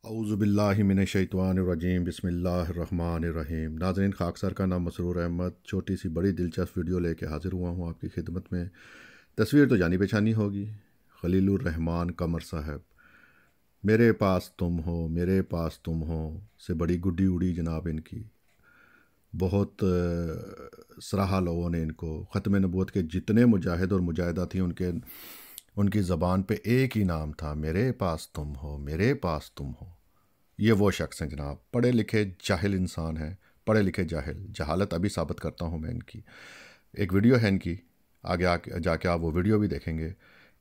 औज़ुबिल्लाहि मिनश्शैतानिर्रजीम बिस्मिल्लाहिर्रहमानिर्रहीम। नाज़रीन, खाकसर का नाम मसरूर अहमद छोटी सी बड़ी दिलचस्प वीडियो लेके हाज़िर हुआ हूँ आपकी खिदमत में। तस्वीर तो जानी पहचानी होगी, खलीलुर रहमान कमर साहब। मेरे पास तुम हो, मेरे पास तुम हो से बड़ी गुड्डी उड़ी जनाब इनकी। बहुत सराहा लोगों ने इनको। ख़त्म नबूवत के जितने मुजाहिद और मुजाहिदा थी उनकी ज़बान पे एक ही नाम था, मेरे पास तुम हो, मेरे पास तुम हो। ये वो शख्स हैं जनाब, पढ़े लिखे जाहिल इंसान हैं, पढ़े लिखे जाहिल। जहालत अभी साबित करता हूँ मैं इनकी। एक वीडियो है इनकी, आगे जाके आप वो वीडियो भी देखेंगे।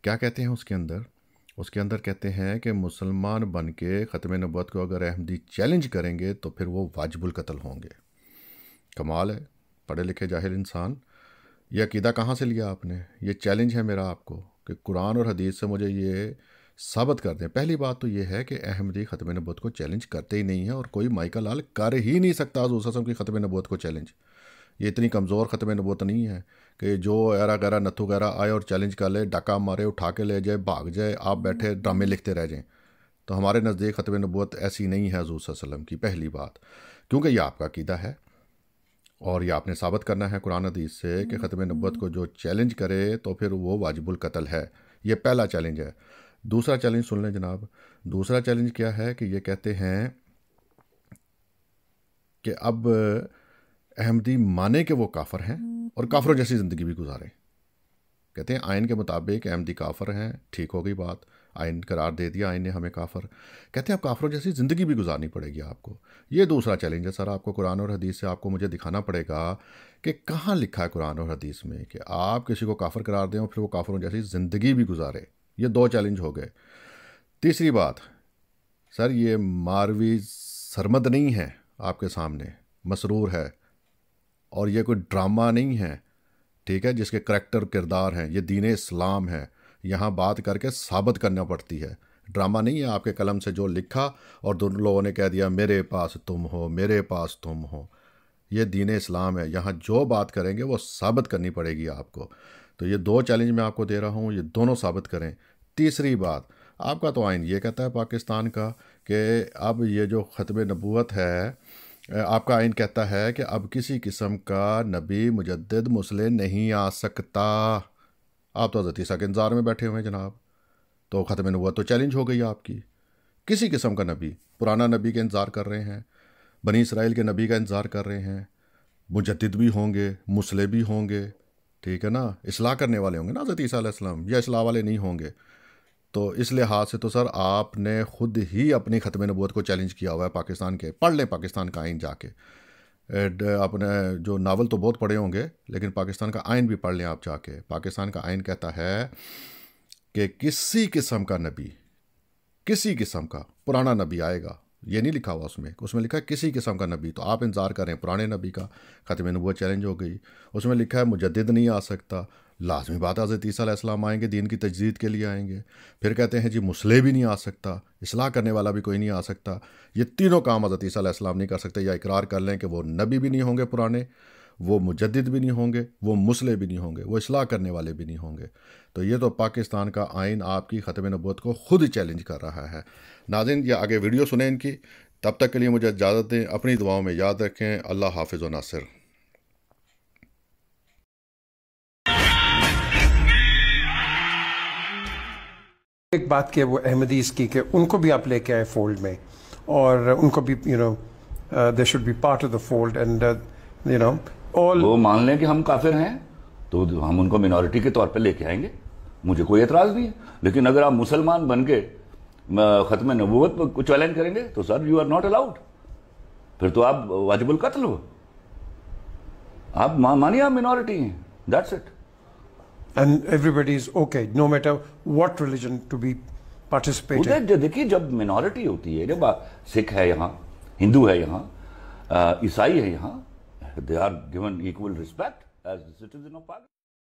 क्या कहते हैं उसके अंदर कहते हैं कि मुसलमान बन के ख़त्म नबूवत को अगर अहमदी चैलेंज करेंगे तो फिर वो वाजिबुल कत्ल होंगे। कमाल है, पढ़े लिखे जाहिल इंसान। ये अकीदा कहाँ से लिया आपने? ये चैलेंज है मेरा आपको कि कुरान और हदीस से मुझे ये साबित कर दें। पहली बात तो ये है कि अहमदी ख़त्म नबूवत को चैलेंज करते ही नहीं है, और कोई माइका लाल कर ही नहीं सकता हुज़ूर सल्लल्लाहु अलैहि वसल्लम की ख़त्म नबूवत को चैलेंज। ये इतनी कमज़ोर ख़त्म नबूवत नहीं है कि जो एरा गैरा नथु गैरा आए और चैलेंज कर ले, डाका मारे, उठा के ले जाए, भाग जाए, आप बैठे ड्रामे लिखते रह जाएँ। तो हमारे नज़दीक ख़त्म नबूवत ऐसी नहीं है हुज़ूर सल्लल्लाहु अलैहि वसल्लम की, पहली बात। क्योंकि यह आपका अकीदा है और ये आपने साबित करना है कुरान हदीस से कि ख़त्म नबूवत को जो चैलेंज करे तो फिर वो वाजिबुल कत्ल है। ये पहला चैलेंज है। दूसरा चैलेंज सुन लें जनाब। दूसरा चैलेंज क्या है कि ये कहते हैं कि अब अहमदी माने कि वो काफर हैं और काफरों जैसी ज़िंदगी भी गुजारें। कहते हैं आइन के मुताबिक अहमदी काफर हैं, ठीक हो गई बात, आइन करार दे दिया आइन ने हमें काफर। कहते हैं अब काफरों जैसी ज़िंदगी भी गुजारनी पड़ेगी आपको। ये दूसरा चैलेंज है सर। आपको कुरान और हदीस से आपको मुझे दिखाना पड़ेगा कि कहाँ लिखा है कुरान और हदीस में कि आप किसी को काफर करार दें और फिर वो काफरों जैसी ज़िंदगी भी गुजारे। ये दो चैलेंज हो गए। तीसरी बात सर, ये मारवी सरमद नहीं है आपके सामने, मसरूर है, और ये कोई ड्रामा नहीं है, ठीक है, जिसके करैक्टर किरदार हैं। ये दीन इस्लाम है, यहाँ बात करके साबित करना पड़ती है। ड्रामा नहीं है आपके कलम से जो लिखा और दोनों लोगों ने कह दिया मेरे पास तुम हो, मेरे पास तुम हो। ये दीन इस्लाम है, यहाँ जो बात करेंगे वो साबित करनी पड़ेगी आपको। तो ये दो चैलेंज मैं आपको दे रहा हूँ, ये दोनों साबित करें। तीसरी बात, आपका तो आइन ये कहता है पाकिस्तान का कि अब ये जो ख़त्म नबूवत है, आपका आइन कहता है कि अब किसी किस्म का नबी मुजद्दिद मुस्लिम नहीं आ सकता। आप तो हज़रत ईसा के इंतज़ार में बैठे हुए हैं जनाब। तो ख़त्म नबूवत तो चैलेंज हो गई आपकी। किसी किस्म का नबी, पुराना नबी के इंतज़ार कर रहे हैं, बनी इसराइल के नबी का इंतज़ार कर रहे हैं। मुजद्दिद भी होंगे, मुस्लिम भी होंगे, ठीक है ना, इस्लाह करने वाले होंगे ना हज़रत ईसा अलैहिस्सलाम, या इस्लाह वाले नहीं होंगे। तो इस लिहाज से तो सर आपने ख़ुद ही अपनी ख़त्म नबूवत को चैलेंज किया हुआ है पाकिस्तान के। पढ़ लें पाकिस्तान का आइन जाके। अपने जो नावल तो बहुत पढ़े होंगे, लेकिन पाकिस्तान का आइन भी पढ़ लें आप जाके। पाकिस्तान का आइन कहता है कि किसी किस्म का नबी, किसी किस्म का पुराना नबी आएगा। ये नहीं लिखा हुआ उसमें लिखा है किसी किस्म का नबी। तो आप इंतज़ार करें पुराने नबी का। ख़त्म नबूवत चैलेंज हो गई। उसमें लिखा है मुजद्दिद नहीं आ सकता। लाजमी बात है हज़रत ईसा अलैहिस्सलाम आएंगे, दीन की तजदीद के लिए आएंगे। फिर कहते हैं जी मुस्लिम भी नहीं आ सकता, इस्लाह करने वाला भी कोई नहीं आ सकता। ये तीनों काम हज़रत ईसा अलैहिस्सलाम नहीं कर सकते। या इकरार कर लें कि वो नबी भी नहीं होंगे पुराने, वो मुजद्दिद भी नहीं होंगे, वो मुस्लिम भी नहीं होंगे, वो इस्लाह करने वाले भी नहीं होंगे। तो ये तो पाकिस्तान का आइन आपकी ख़त्म नबूवत को ख़ुद चैलेंज कर रहा है। नाज़रीन, ये आगे वीडियो सुने इनकी। तब तक के लिए मुझे इजाज़त दें। अपनी दुआओं में याद रखें। अल्लाह हाफ़िज़ व नासिर। एक बात की वो अहमदीस की कि उनको भी आप लेके आए फोल्ड में, और उनको भी they should be part of the fold, and all. वो मान लें कि हम काफिर हैं तो हम उनको मिनॉरिटी के तौर पे लेके आएंगे, मुझे कोई एतराज़ नहीं है। लेकिन अगर आप मुसलमान बन के ख़त्म नबूवत को चैलेंज करेंगे तो sir you are not allowed. फिर तो आप वाजिबुल कत्ल हो। आप मानिए आप मिनॉरिटी हैं, that's it. And everybody is okay, no matter what religion to be participating. देखिए, जब मिनॉरिटी होती है, जब सिख है यहाँ, हिंदू है यहाँ, ईसाई है यहाँ, they are given equal respect as citizen of Pakistan.